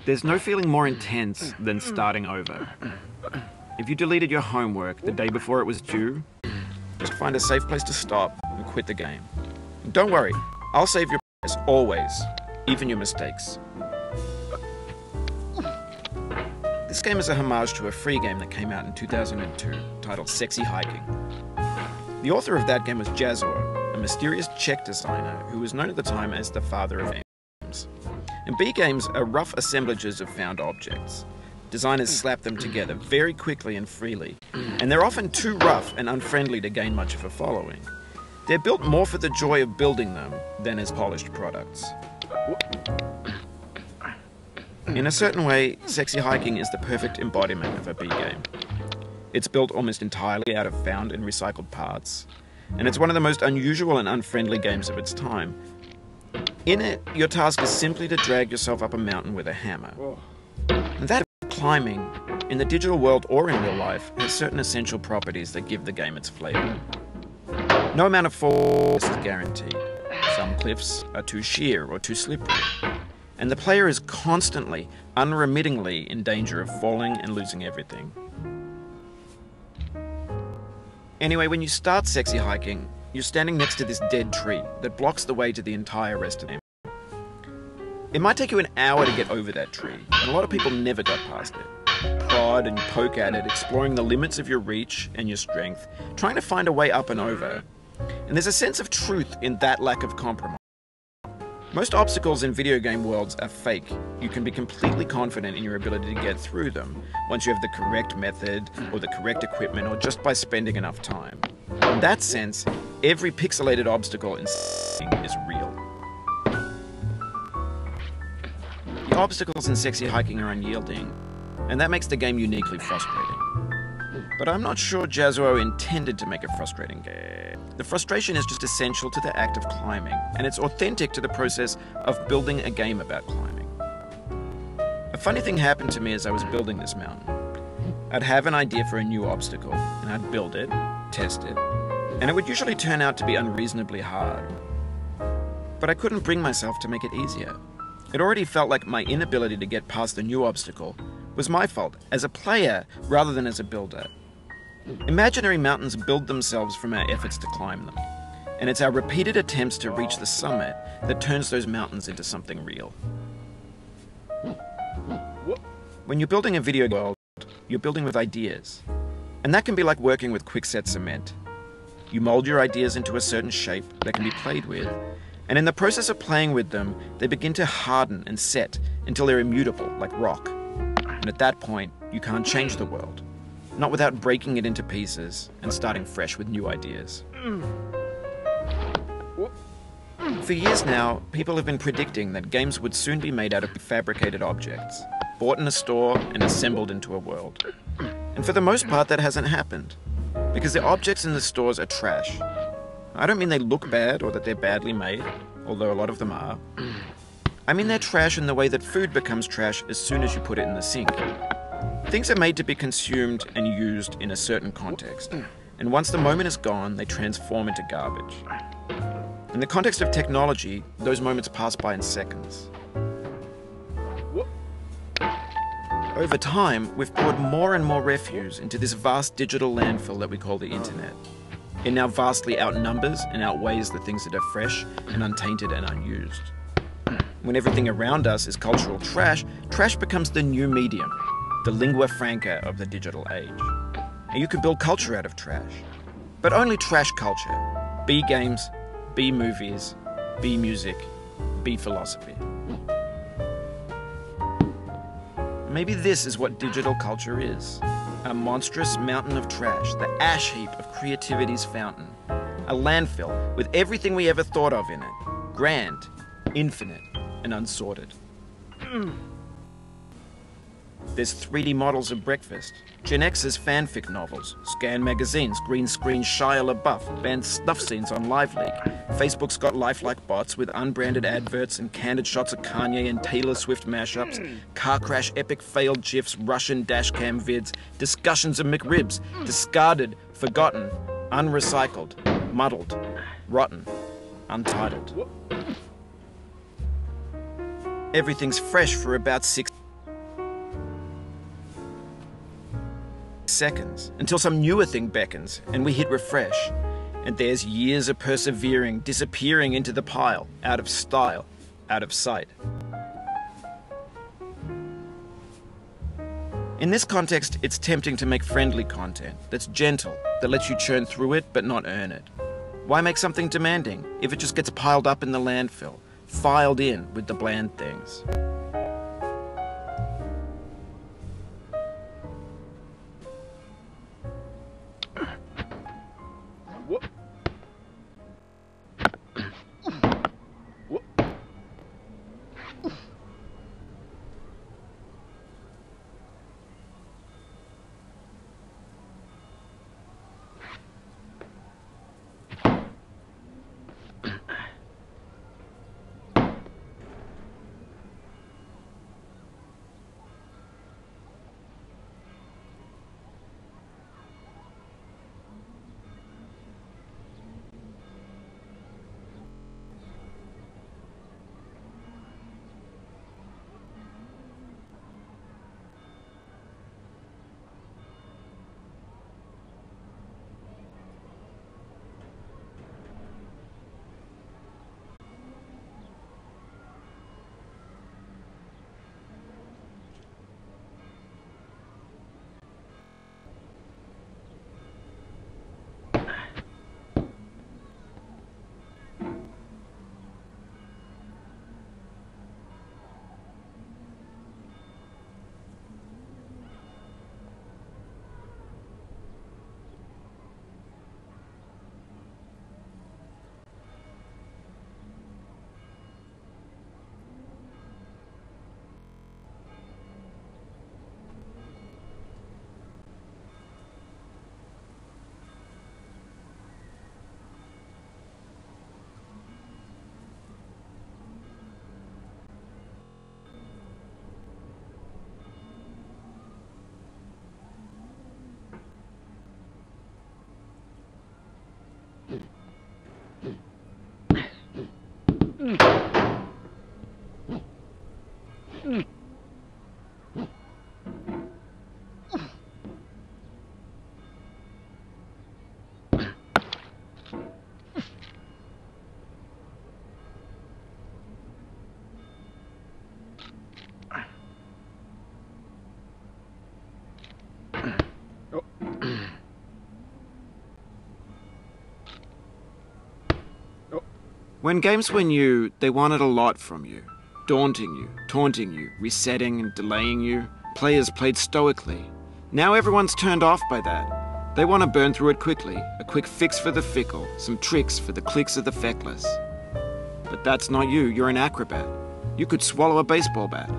There's no feeling more intense than starting over. If you deleted your homework the day before it was due, just find a safe place to stop and quit the game. Don't worry, I'll save your progress always, even your mistakes. This game is a homage to a free game that came out in 2002, titled Sexy Hiking. The author of that game was Jazuo, a mysterious Czech designer who was known at the time as the father of games. And B games are rough assemblages of found objects. Designers slap them together very quickly and freely, and they're often too rough and unfriendly to gain much of a following. They're built more for the joy of building them than as polished products. In a certain way, Sexy Hiking is the perfect embodiment of a B game. It's built almost entirely out of found and recycled parts, and it's one of the most unusual and unfriendly games of its time. In it, your task is simply to drag yourself up a mountain with a hammer. And that climbing, in the digital world or in real life, has certain essential properties that give the game its flavor. No amount of force is guaranteed. Some cliffs are too sheer or too slippery, and the player is constantly, unremittingly in danger of falling and losing everything. Anyway, when you start Sexy Hiking, you're standing next to this dead tree that blocks the way to the entire rest of the game. It might take you an hour to get over that tree, and a lot of people never got past it. Prod and poke at it, exploring the limits of your reach and your strength, trying to find a way up and over. And there's a sense of truth in that lack of compromise. Most obstacles in video game worlds are fake. You can be completely confident in your ability to get through them once you have the correct method or the correct equipment or just by spending enough time. In that sense, every pixelated obstacle in is real. The obstacles in Sexy Hiking are unyielding, and that makes the game uniquely frustrating. But I'm not sure Jazuo intended to make a frustrating game. The frustration is just essential to the act of climbing, and it's authentic to the process of building a game about climbing. A funny thing happened to me as I was building this mountain. I'd have an idea for a new obstacle, and I'd build it, test it, and it would usually turn out to be unreasonably hard. But I couldn't bring myself to make it easier. It already felt like my inability to get past the new obstacle was my fault, as a player rather than as a builder. Imaginary mountains build themselves from our efforts to climb them, and it's our repeated attempts to reach the summit that turns those mountains into something real. When you're building a video world, you're building with ideas, and that can be like working with quickset cement. You mold your ideas into a certain shape that can be played with, and in the process of playing with them, they begin to harden and set until they're immutable, like rock. And at that point, you can't change the world. Not without breaking it into pieces and starting fresh with new ideas. For years now, people have been predicting that games would soon be made out of fabricated objects, bought in a store and assembled into a world. And for the most part, that hasn't happened, because the objects in the stores are trash. I don't mean they look bad or that they're badly made, although a lot of them are. I mean they're trash in the way that food becomes trash as soon as you put it in the sink. Things are made to be consumed and used in a certain context, and once the moment is gone, they transform into garbage. In the context of technology, those moments pass by in seconds. Over time, we've poured more and more refuse into this vast digital landfill that we call the internet. It now vastly outnumbers and outweighs the things that are fresh and untainted and unused. When everything around us is cultural trash, trash becomes the new medium, the lingua franca of the digital age. And you can build culture out of trash. But only trash culture. B games, B movies, B music, B philosophy. Maybe this is what digital culture is. A monstrous mountain of trash, the ash heap of creativity's fountain. A landfill with everything we ever thought of in it. Grand, infinite, and unsorted. There's 3D models of breakfast, Gen X's fanfic novels, scan magazines, green screen Shia LaBeouf, banned snuff scenes on Live Leak. Facebook's got lifelike bots with unbranded adverts and candid shots of Kanye and Taylor Swift mashups, car crash epic failed GIFs, Russian dashcam vids, discussions of McRibs, discarded, forgotten, unrecycled, muddled, rotten, untitled. Everything's fresh for about 6. seconds, until some newer thing beckons, and we hit refresh. And there's years of persevering disappearing into the pile, out of style, out of sight. In this context, it's tempting to make friendly content that's gentle, that lets you churn through it but not earn it. Why make something demanding if it just gets piled up in the landfill, filed in with the bland things? When games were new, they wanted a lot from you. Daunting you, taunting you, resetting and delaying you. Players played stoically. Now everyone's turned off by that. They want to burn through it quickly, a quick fix for the fickle, some tricks for the clicks of the feckless. But that's not you, you're an acrobat. You could swallow a baseball bat.